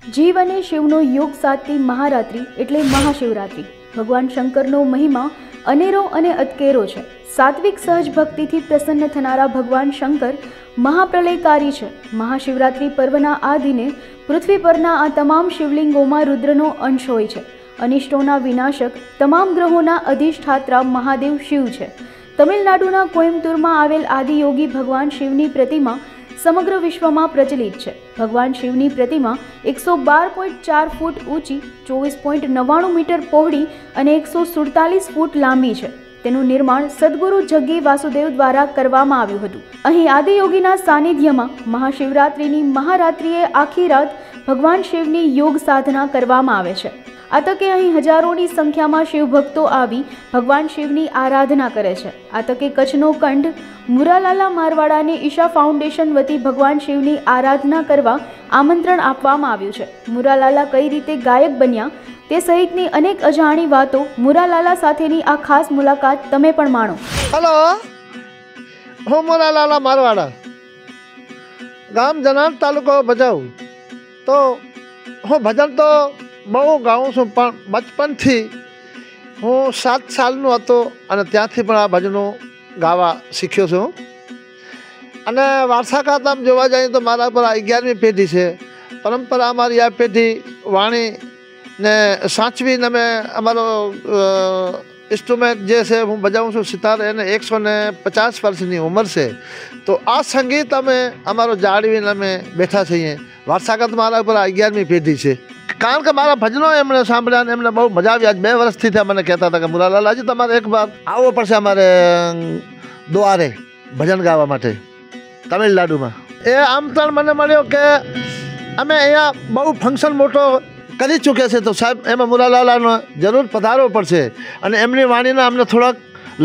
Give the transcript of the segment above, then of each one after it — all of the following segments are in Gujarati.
જીવ અને શિવનો યોગ સાધતી મહારાત્રિ એટલે મહાશિવરાત્રિ। ભગવાન શંકરનો મહિમા અનેરો અને અતકેરો છે। સાત્વિક સહજ ભક્તિથી પ્રસન્ન થનારા ભગવાન શંકર મહાપ્રલયકારી છે। મહાશિવરાત્રિ પર્વના આ દિને પૃથ્વી પરના આ તમામ શિવલિંગોમાં રુદ્રનો અંશ હોય છે। અનિષ્ટોના વિનાશક તમામ ગ્રહોના અધિષ્ઠાત્રા મહાદેવ શિવ છે। તમિલનાડુના કોયમ્બતુરમાં આવેલ આદિયોગી ભગવાન શિવની પ્રતિમા સમગ્ર વિશ્વમાં પ્રચલિત છે। ભગવાન શિવની પ્રતિમા 112.4 ફૂટ ઊંચી, 24.99 મીટર પહોળી અને 147 ફૂટ લાંબી છે। તેનું નિર્માણ સદગુરુ જગ્ગી વાસુદેવ દ્વારા કરવામાં આવ્યું હતું। અહીં આદિયોગીના સાનિધ્યમાં મહાશિવરાત્રિની મહારાત્રિએ આખી રાત ભગવાન શિવની યોગ સાધના કરવામાં આવે છે। આ તકે અહીં હજારોની સંખ્યામાં શિવભક્તો આવી ભગવાન શિવની આરાધના કરે છે। આ તકે કચ્છનો કંઠ મુરાલાલા મારવાડાને ઈશા ફાઉન્ડેશન વતી ભગવાન શિવની આરાધના કરવા આમંત્રણ આપવામાં આવ્યું છે। મુરાલાલા કઈ રીતે ગાયક બન્યા તે સહિતની અનેક અજાણી વાતો મુરાલાલા સાથેની આ ખાસ મુલાકાત તમે પણ માણો। हेलो, હું મુરાલાલા મારવાડા, ગામ જનાર, તાલુકો ભચાઉ। તો હું ભજન તો બહુ ગાઉં છું, પણ બચપનથી હું 7 સાલનો હતો અને ત્યાંથી પણ આ ભજનો ગાવા શીખ્યો છું। અને વારસાગત આમ જોવા જઈએ તો મારા પર 11મી પેઢી છે। પરંપરા અમારી આ પેઢી વાણી ને સાચવીને અમે અમારો ઇન્સ્ટ્રુમેન્ટ જે છે હું બજાવું છું સિતાર, એને 150 વર્ષની ઉંમર છે। તો આ સંગીત અમે અમારો જાળવીને અમે બેઠા છીએ। વારસાગત મારા પર 11મી પેઢી છે। કારણ કે મારા ભજનો એમણે સાંભળ્યા અને એમને બહુ મજા આવી। આજ 2 વર્ષથી મને કહેતા હતા કે મુરાલાલાજી તમારે એક વાર આવવો પડશે અમારે દ્વારે ભજન ગાવા માટે તમિલનાડુમાં। એ આમંત્રણ મને મળ્યો કે અમે અહીંયા બહુ ફંક્શન મોટો કરી ચૂક્યા છે, તો સાહેબ એમાં મુરાલાલાનો જરૂર પધારવો પડશે અને એમની વાણીના અમને થોડોક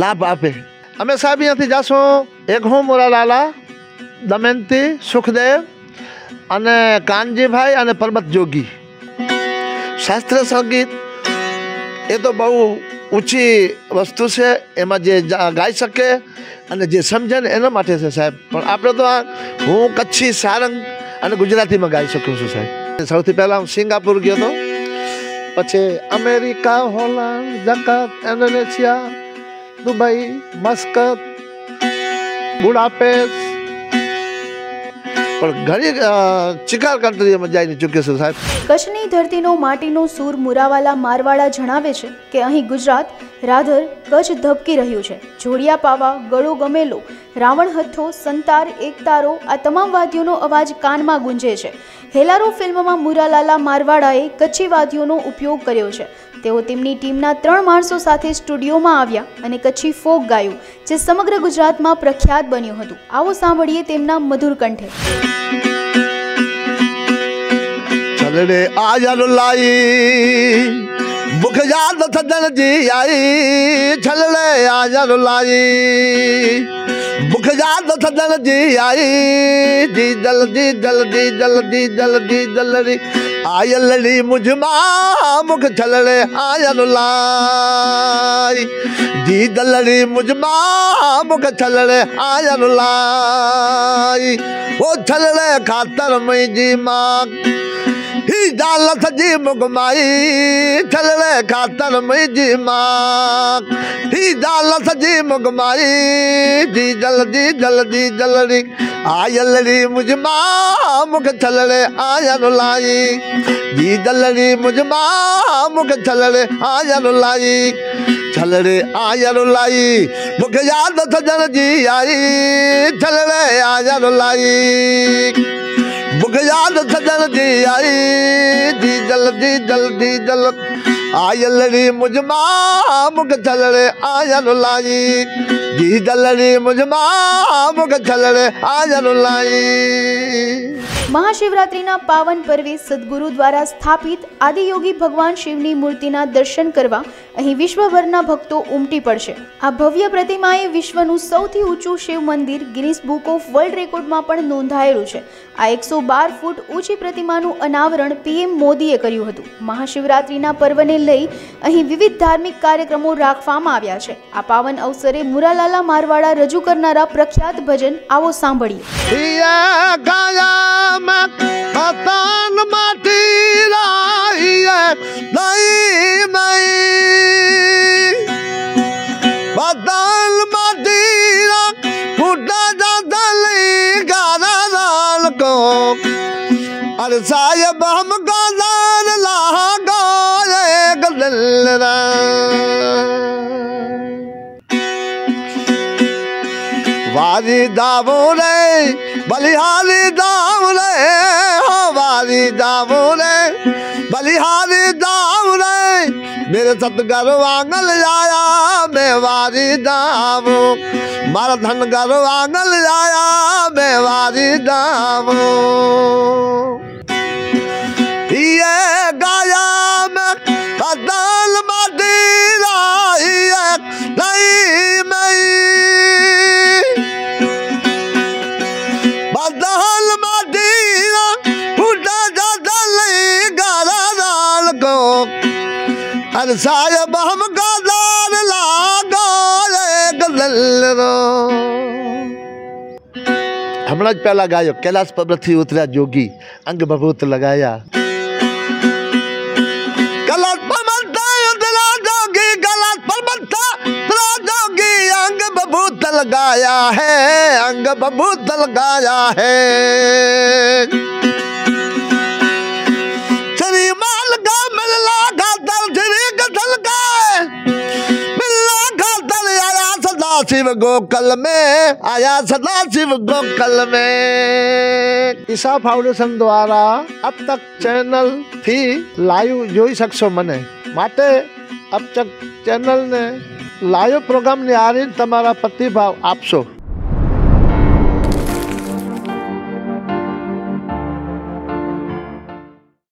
લાભ આપે। અમે સાહેબ અહીંયાથી જાશું, એક હું મુરાલાલા, દમયંતી, સુખદેવ અને કાનજીભાઈ અને પરબત જોગી। શાસ્ત્રીય સંગીત એ તો બહુ ઊંચી વસ્તુ છે, એમાં જે ગાઈ શકે અને જે સમજે ને એના માટે છે સાહેબ। પણ આપણે તો હું કચ્છી, સારંગ અને ગુજરાતીમાં ગાઈ શકું છું સાહેબ। સૌથી પહેલાં હું સિંગાપુર ગયો હતો, પછી America, Holland, Jakarta, Indonesia, Dubai, Muscat, Budapest, પણ ઘણી ચિકાર કન્ટ્રીમાં જઈને ચૂક્યો છું સાહેબ। કચ્છની ધરતીનો માટીનો સૂર મુરાવાલા મારવાડા જણાવે છે કે અહીં ગુજરાત રાધર કચ્છ ધબકી રહ્યું છે। જોડિયા પાવા, ગળો ગમેલો, રાવણ હથ્થો, સંતાર, એકતારો આ તમામ વાદ્યોનો અવાજ કાનમાં ગુંજે છે। હેલારો ફિલ્મમાં મુરાલાલા મારવાડાએ કચ્છી વાદ્યોનો ઉપયોગ કર્યો છે। તેઓ તેમની ટીમના 3 માણસો સાથે સ્ટુડિયોમાં આવ્યા અને કચ્છી ફોક ગાયું, જે સમગ્ર ગુજરાતમાં પ્રખ્યાત બન્યું હતું। આવો સાંભળીએ તેમના મધુર કંઠે। ચલડે આયર લાઈ મુખ યાદ સજન જી આઈ, ચલડે આયર લાઈ મુખ યાદ સજન જી આઈ, જી જલ્દી જલ્દી જલ્દી જલ્દી જલ્દી આયલડી મુझમાં મુખ ચલડે આયર લાઈ, જી જલ્દી મુझમાં મુખ ચલડે આયર લાઈ। ઓ ચલડે ખાતર મઈજી માં ही डाल सजी मुगमाई, चलड़े खातर मुझी माँ ही डाल सजी मुगमाई, जी जल्दी जल्दी जल्दी आयलड़ी मुझ माँ मुख चलड़े आयन लाई, जी जल्दी मुझ माँ मुख चलड़े आयन लाई, चलड़े आयन लाई मुख याद सजन जी आई, चलड़े आयन लाई मुख याद सजन जी आई, जी जल्दी जल्दी जल्द आयलड़ी मुझ माँ मुख चलड़े आयन लाई, जी जल्दी मुझ माँ मुख चलड़े आयन लाई। મહાશિવરાત્રિના પાવન પર્વે સદગુરુ દ્વારા સ્થાપિત આદિયોગી ભગવાન શિવની મૂર્તિના દર્શન કરવા અહીં વિશ્વભરના ભક્તો ઉમટી પડશે। આ ભવ્ય પ્રતિમાએ વિશ્વનું સૌથી ઊંચું શિવ મંદિર ગિનિસ બુક ઓફ વર્લ્ડ રેકોર્ડમાં પણ નોંધાયેલું છે। આ 112 ફૂટ ઊંચી પ્રતિમાનું અનાવરણ પીએમ મોદીએ કર્યું હતું। મહાશિવરાત્રિના પર્વને લઈ અહીં વિવિધ ધાર્મિક કાર્યક્રમો રાખવામાં આવ્યા છે। આ પાવન અવસરે મુરાલાલા મારવાડા રજૂ કરનારા પ્રખ્યાત ભજન આવો સાંભળીએ। પતાન માટી नहीं नहीं बदल मदीना फूटा जाता नहीं गाना दान को अरे साहिब हम गादान ला गाए गदल वारी दावो रे बलिहारी दाव रे हो वारी दावो रे बलिहारी दाव रे मेरे सतगर वांगल आया मैं वारी दावो मारा धन घर वांगल आया मैं वारी दावो ये गाया मैं बदल मदीना ये नहीं मैं बदल मदीना फूटा जाता नहीं गारा दाल को अरे साहिब हम गादान लागा गदल रो हमणा ज पहला गायो कैलाश पर्वत थी उतरा जोगी अंग बभूत लगाया कैलाश पर्वत उतरा जोगी कैलाश पर्वत उतरा जोगी अंग बभूत लगाया है अंग बभूत लगाया है श्री माल का मिलना खातर श्री गठल का मिलना खातर आया सदा शिव गोकल में आया सदा शिव गोकल में ईशा फाउंडेशन द्वारा अब तक चैनल थी लाइव જોઈ શકશો મને માટે अब तक चैनल ने लाइव प्रोग्राम ની આરીને તમારા પ્રતિભાવ આપશો।